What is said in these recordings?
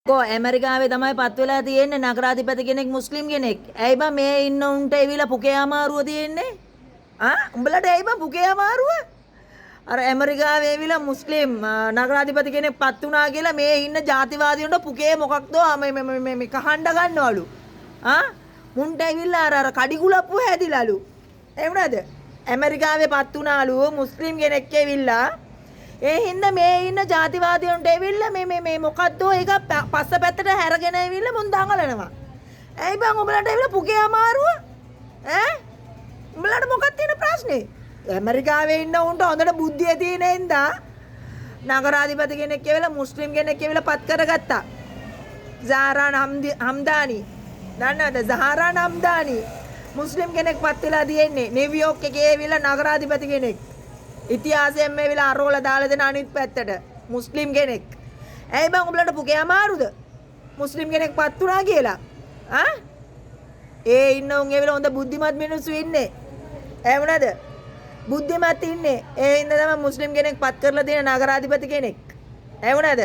කො ඇමරිකාවේ තමයි පත් වෙලා තියෙන්නේ නගරාධිපති කෙනෙක් මුස්ලිම් කෙනෙක්. ඇයි බං මේ ඉන්න උන්ට එවිලා පුකේ අමාරුව තියෙන්නේ? උඹලට ඇයි බං පුකේ අමාරුව? අර ඇමරිකාවේ එවිලා මුස්ලිම් නගරාධිපති කෙනෙක් පත් වුණා කියලා මේ ඉන්න ජාතිවාදීන්ට පුකේ මොකක්ද මේ කහඬ ගන්නවලු. මුන්ට ඇවිල්ලා අර කඩිකුලප්පු හැදිලාලු. ඒ වුණාද? ඇමරිකාවේ පත් වුණාලු මුස්ලිම් කෙනෙක් ඇවිල්ලා ඒ හින්දා මේ ඉන්න ජාතිවාදීන්ට ඇවිල්ලා මේ මොකද්ද ඒක පස්ස පැත්තට හැරගෙන ඇවිල්ලා මුන් දඟලනවා. ඇයි බං උඹලට ඇවිල්ලා පුකේ අමාරුව? උඹලට මොකක්ද තියෙන ප්‍රශ්නේ? ඇමරිකාවේ ඉන්න උන්ට හොඳට බුද්ධිය තියෙන හින්දා නගරාධිපති කෙනෙක් ඇවිල්ලා මුස්ලිම් කෙනෙක් ඇවිල්ලා පත් කරගත්තා. සහරා හම්දානි. දන්නවද? සහරා හම්දානි මුස්ලිම් කෙනෙක් පත් වෙලා තියෙන්නේ. නිව්යෝක් එකේ ඇවිල්ලා නගරාධිපති කෙනෙක්. ඉතිහාසයෙන් මේ විලා අරෝල දාලා දෙන අනිත් පැත්තට මුස්ලිම් කෙනෙක්. ඇයි බං උඹලට පුකේ අමාරුද? මුස්ලිම් කෙනෙක් පත් වුණා කියලා. ඒ ඉන්න උන් ඒ විලා හොඳ බුද්ධිමත් මිනිස්සු ඉන්නේ. ඒ වුණාද? බුද්ධිමත් ඉන්නේ. ඒ හින්දා තමයි මුස්ලිම් කෙනෙක් පත් කරලා දෙන නගරාධිපති කෙනෙක්. ඒ වුණාද?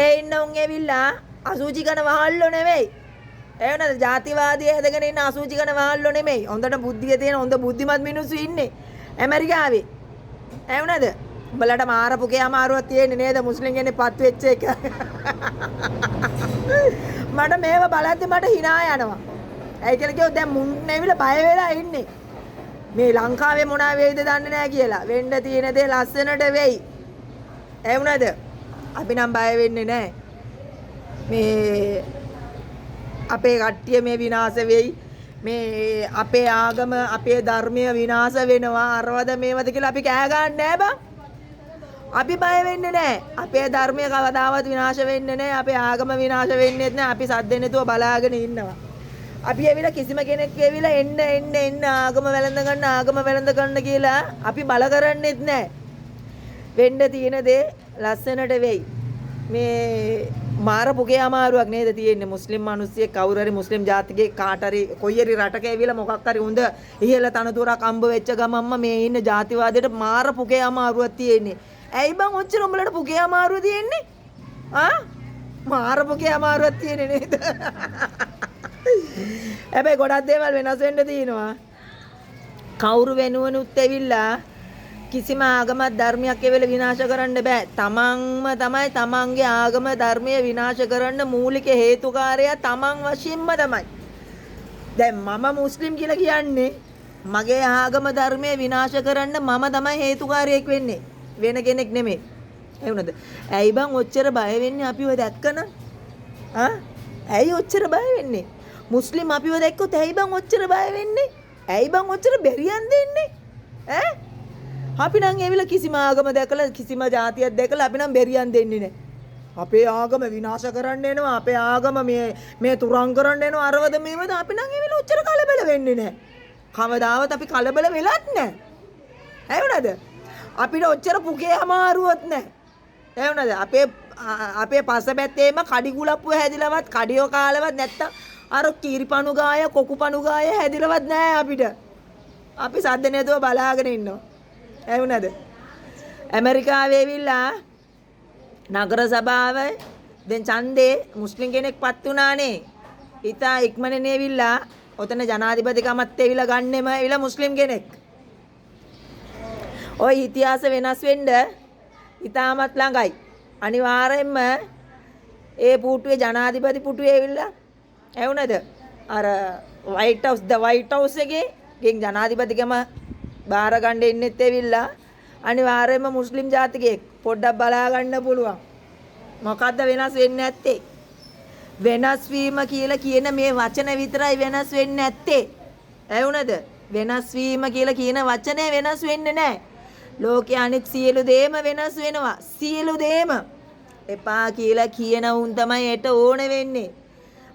ඒ ඉන්න උන් ඇවිල්ලා අසුචි කන වහල්ලෝ නෙවෙයි. ඒ වුණාද? ජාතිවාදී හැදගෙන ඉන්න අසුචි කන වහල්ලෝ නෙමෙයි. හොඳට බුද්ධිය තියෙන හොඳ බුද්ධිමත් මිනිස්සු ඉන්නේ. ඇමරිකාවේ. ඒ වුණාද? උඹලට මාර පුකේ අමාරුවක් තියෙන්නේ නේද මුස්ලිම් කෙනෙක් පත් වෙච්ච එක. මට මේව බලද්දි මට hina යනවා. ඇයි කියලා කිව්වොත් දැන් මුන් නැවිලා බය වෙලා ඉන්නේ. මේ ලංකාවේ මොනවා වෙයිද දන්නේ නැහැ කියලා. වෙන්න තියෙන දේ ලස්සනට වෙයි. ඒ වුණාද? අපි නම් බය වෙන්නේ නැහැ. මේ අපේ කට්ටිය මේ විනාශ වෙයි. මේ අපේ ආගම අපේ ධර්මය විනාශ වෙනවා අරවද මේවද කියලා අපි කෑ ගන්න නෑ බං. අපි බය වෙන්නේ නෑ. අපේ ධර්මය කවදාවත් විනාශ වෙන්නේ නෑ. අපේ ආගම විනාශ වෙන්නේත් නෑ. අපි සද්දෙන් නැතුව බලාගෙන ඉන්නවා. අපි ඇවිල්ලා කිසිම කෙනෙක් ඇවිල්ලා එන්න ආගම වැළඳ ගන්න කියලා අපි බල කරන්නේත් නෑ. වෙන්න තියෙන දේ ලස්සනට වෙයි. මේ මාර පුගේ අමාරුවක් නේද තියෙන්නේ මුස්ලිම් මිනිස්සෙක් කවුරු හරි මුස්ලිම් ජාතිකේ කාට හරි කොයි හරි රටක ඇවිල්ලා මොකක් හරි හොඳ ඉහළ තනතුරක් අම්බ වෙච්ච ගමම්ම මේ ඉන්න ජාතිවාදයට මාර පුගේ අමාරුවක් තියෙන්නේ. ඇයි බං ඔච්චර උඹලට පුගේ අමාරුව තියෙන්නේ? මාර පුගේ අමාරුවක් තියෙන්නේ නේද? හැබැයි ගොඩක් දේවල් වෙනස් වෙන්න තියෙනවා. කවුරු වෙනුවනුත් ඇවිල්ලා කිසිම ආගමක් ධර්මයක් එවෙල විනාශ කරන්න බෑ. තමන්ම තමයි තමන්ගේ ආගම ධර්මය විනාශ කරන්න මූලික හේතුකාරයා තමන් වශයෙන්ම තමයි. දැන් මම මුස්ලිම් කියලා කියන්නේ මගේ ආගම ධර්මය විනාශ කරන්න මම තමයි හේතුකාරයෙක් වෙන්නේ. වෙන කෙනෙක් නෙමෙයි. ඒ වුණාද? ඇයි බං ඔච්චර බය වෙන්නේ අපිව දැක්කනම්? ඇයි ඔච්චර බය වෙන්නේ? මුස්ලිම් අපිව දැක්කොත් ඇයි බං ඔච්චර බය වෙන්නේ? ඇයි බං ඔච්චර බැරියන් දෙන්නේ? අපි නම් ඇවිල්ලා කිසිම ආගම දැකලා කිසිම ජාතියක් දැකලා අපි නම් බෙරියන් දෙන්නේ නැහැ. අපේ ආගම විනාශ කරන්න එනවා. අපේ ආගම මේ තුරන් කරන්න එනවා. අරවද මේවද අපි නම් ඇවිල්ලා ඔච්චර කලබල වෙන්නේ නැහැ. කවදාවත් අපි කලබල වෙලත් නැහැ. ඇයි වුණාද? අපිට ඔච්චර පුගේ අමාරුවක් නැහැ. ඇයි වුණාද? අපේ පස්සපැත්තේම කඩි කුලප්පුව හැදිලවත් කඩියෝ කාලවත් නැත්තම් අර කීරිපණු ගාය කොකුපණු ගාය හැදිලවත් නැහැ අපිට. අපි සද්ද නැතුව බලාගෙන ඉන්නවා. ඇයි වුණාද? ඇමරිකාවේ ඇවිල්ලා නගර සභාවේ දැන් ඡන්දේ මුස්ලිම් කෙනෙක් පත් වුණානේ. ඉතා ඉක්මනනේ ඇවිල්ලා ඔතන ජනාධිපතිකමත් ඇවිල්ලා ගන්නෙම ඇවිල්ලා මුස්ලිම් කෙනෙක්. ওই ඉතිහාස වෙනස් වෙන්න ඉතාමත් ළඟයි. අනිවාර්යෙන්ම ඒ පුටුවේ ජනාධිපති පුටුවේ ඇවිල්ලා ඇයි වුණාද? අර වයිට් හවුස් එකේ ගෙන් ජනාධිපතිකම බාර ගන්න ඉන්නෙත් ඇවිල්ලා අනිවාර්යයෙන්ම මුස්ලිම් ජාතිකයෙක් පොඩ්ඩක් බලා ගන්න පුළුවන්. මොකද්ද වෙනස් වෙන්නේ නැත්තේ? වෙනස් වීම කියලා කියන මේ වචන විතරයි වෙනස් වෙන්නේ නැත්තේ. ඇයි වුණාද? වෙනස් වීම කියලා කියන වචනේ වෙනස් වෙන්නේ නැහැ. ලෝකයේ අනිත් සියලු දේම වෙනස් වෙනවා. සියලු දේම එපා කියලා කියන උන් තමයි ඒට ඕන වෙන්නේ.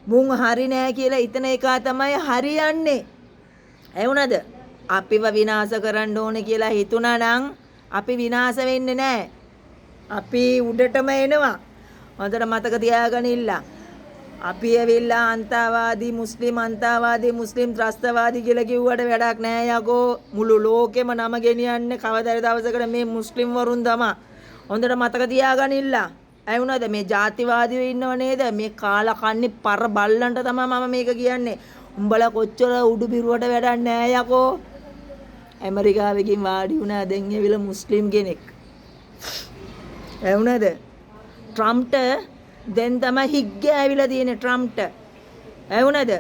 මුන් හරි නෑ කියලා හිතන එක තමයි හරියන්නේ. ඇයි වුණාද? අපිව විනාශ කරන්න ඕනේ කියලා හිතුණා නම් අපි විනාශ වෙන්නේ නැහැ. අපි උඩටම එනවා. හොඳට මතක තියාගන්න ඉන්න. අපි ඇවිල්ලා අන්තවාදී මුස්ලිම් ත්‍රස්තවාදී කියලා කිව්වට වැඩක් නැහැ යකෝ. මුළු ලෝකෙම නම ගෙනියන්නේ කවදාද දවසකට මේ මුස්ලිම් වරුන් තමයි. හොඳට මතක තියාගන්න ඉන්න. ඇහුණාද මේ ජාතිවාදීව ඉන්නව නේද? මේ කාලා කන්නේ පර බල්ලන්ට තමයි මම මේක කියන්නේ. උඹලා කොච්චර උඩු බිරුවට වැඩක් නෑ යකෝ. ඇමරිකාවකින් වාඩි වුණා දැන් ඇවිල්ලා මුස්ලිම් කෙනෙක්. ඇහුණාද? ට්‍රම්ප්ට දැන් තමයි හිග්ගේ ඇවිල්ලා තියෙන්නේ ට්‍රම්ප්ට. ඇහුණාද?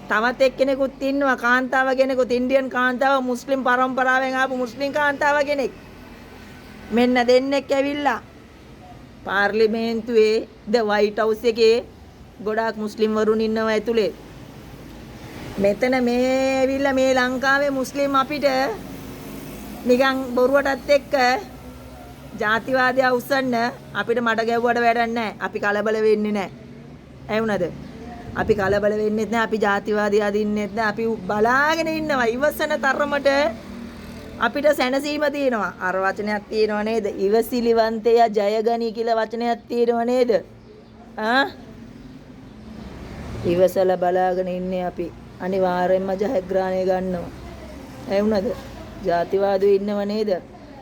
තවත් එක්කෙනෙකුත් ඉන්නවා කාන්තාව කෙනෙකුත් ඉන්දියන් කාන්තාව මුස්ලිම් පරම්පරාවෙන් ආපු මුස්ලිම් කාන්තාව කෙනෙක්. මෙන්න දෙන්නෙක් ඇවිල්ලා පාර්ලිමේන්තුවේ ද වයිට් හවුස් එකේ ගොඩාක් මුස්ලිම් වරුන් ඉන්නවා ඇතුලේ. මෙතන මේ ඇවිල්ලා මේ ලංකාවේ මුස්ලිම් අපිට නිකන් බොරුවටත් එක්ක ජාතිවාදය උස්සන්න අපිට මඩ ගැව්වට වැඩක් නැහැ. අපි කලබල වෙන්නේ නැහැ. ඇහුණාද? අපි කලබල වෙන්නෙත් නැහැ. අපි ජාතිවාදී අදින්නෙත් නැහැ. අපි බලාගෙන ඉන්නවා. ඉවසන තරමට අපිට සැනසීම තියෙනවා. අර වචනයක් තියෙනව නේද? ඉවසිලිවන්තය ජයගනි කියලා වචනයක් තියෙනව නේද? ඉවසලා බලාගෙන ඉන්නේ අපි. අනිවාර්යෙන්ම ජයග්‍රහණය ගන්නවා. ඇහුණාද? ජාතිවාදීව ඉන්නව නේද?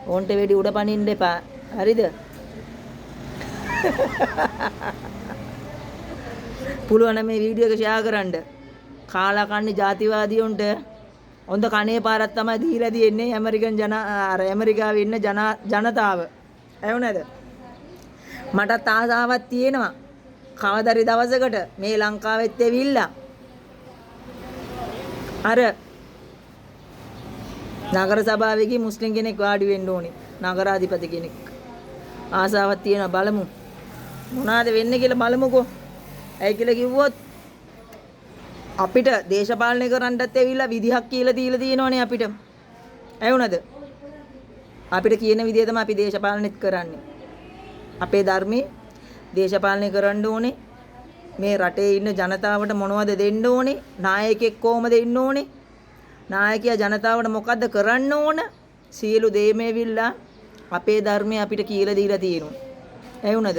ඕන්ට වෙඩි උඩ පනින්න එපා. හරිද? පුළුවන් මේ වීඩියෝ එක ෂෙයා කරන්න. කාලා කන්නේ ජාතිවාදීන්ට හොඳ කණේ පාරක් තමයි දීලා තියෙන්නේ ඇමරිකාවේ ඉන්න ජනතාව. ඇහුණාද? මටත් ආසාවක් තියෙනවා. කවදාරි දවසකට මේ ලංකාවෙත් ඇවිල්ලා අර නගර සභාවේදී මුස්ලිම් කෙනෙක් වාඩි වෙන්න ඕනේ. නගරාධිපති කෙනෙක්. ආසාවක් තියෙනවා බලමු. මොනවාද වෙන්නේ කියලා බලමුකෝ. ඇයි කියලා කිව්වොත් අපිට දේශපාලනය කරන්නත් ඇවිල්ලා විදිහක් කියලා දීලා තියෙනවනේ අපිට. ඇහුණාද? අපිට කියන විදිය තමයි අපි දේශපාලනෙත් කරන්නේ. අපේ ධර්මයේ දේශපාලනය කරන්න ඕනේ. මේ රටේ ඉන්න ජනතාවට මොනවද දෙන්න ඕනේ? නායකයෙක් කොහමද ඉන්න ඕනේ? නායකයා ජනතාවට මොකද්ද කරන්න ඕන? සියලු දේම ඇවිල්ලා අපේ ධර්මයේ අපිට කියලා දීලා තියෙනවා. ඇහුණාද?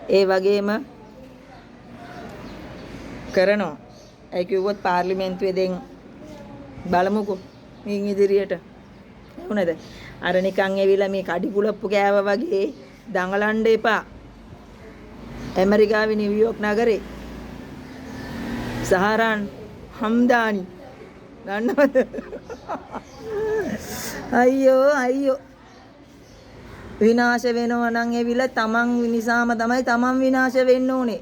ඒ වගේම කරනවා. ඒ කිව්වොත් පාර්ලිමේන්තුවේ දැන් බලමුකෝ මින් ඉදිරියට. ඇහුණාද? අර නිකන් ඇවිල්ලා මේ කඩි කුලප්පු කෑවා වගේ දඟලන්න එපා. ඇමරිකාවේ නිව්යෝක් නගරේ සහරාන් හම්දානි දන්නවද? අයියෝ විනාශ වෙනවා නම් ඇවිල්ලා තමන් නිසාම තමයි තමන් විනාශ වෙන්න ඕනේ.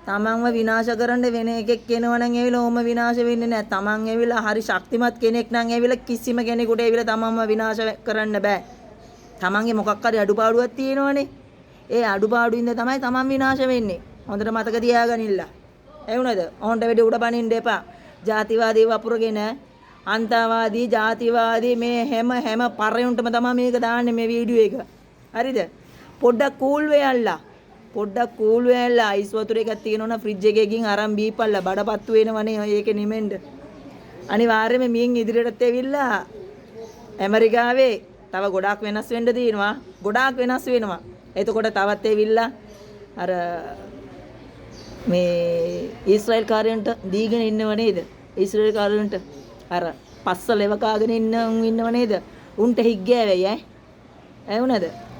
තමන්ව විනාශ කරන්න වෙන එකෙක් එනවා නම් ඇවිල්ලා ඕම විනාශ වෙන්නේ නැහැ. තමන් ඇවිල්ලා හරි ශක්තිමත් කෙනෙක් නම් ඇවිල්ලා කිසිම කෙනෙකුට ඇවිල්ලා තමන්ව විනාශ කරන්න බෑ. තමන්ගේ මොකක් හරි අඩුපාඩුවක් තියෙනවනේ. ඒ අඩුපාඩුවින්ද තමයි තමන් විනාශ වෙන්නේ. හොඳට මතක තියාගනින්න. ඇහුණාද? ඕන්ට වෙඩි උඩ පනින්න එපා. ජාතිවාදී වපුරගෙන අන්තවාදී ජාතිවාදී මේ හැම පරයුන්ටම තමයි මේක දාන්නේ මේ වීඩියෝ එක. හරිද? පොඩ්ඩක් කූල් වෙයල්ලා. පොඩ්ඩක් කූල් වෙයල්ලා අයිස් වතුර එකක් තියෙනවනම් ෆ්‍රිජ් එකේ ගින් අරන් බීපල්ලා බඩපත්තු වෙනවනේ ඒකේ නිමෙන්න. අනිවාර්යයෙන්ම මින් ඉදිරියටත් ඇවිල්ලා ඇමරිකාවේ තව ගොඩාක් වෙනස් වෙන්න තියෙනවා. ගොඩාක් වෙනස් වෙනවා. එතකොට තවත් ඇවිල්ලා අර මේ ඊශ්‍රායෙල් කාර්යයන්ට දීගෙන ඉන්නව නේද? ඊශ්‍රායෙල් කාර්යයන්ට අර පස්ස ලෙව කාගෙන ඉන්නව නේද? උන්ට හිග්ගෑ වෙයි ඈ. ඇහුණාද?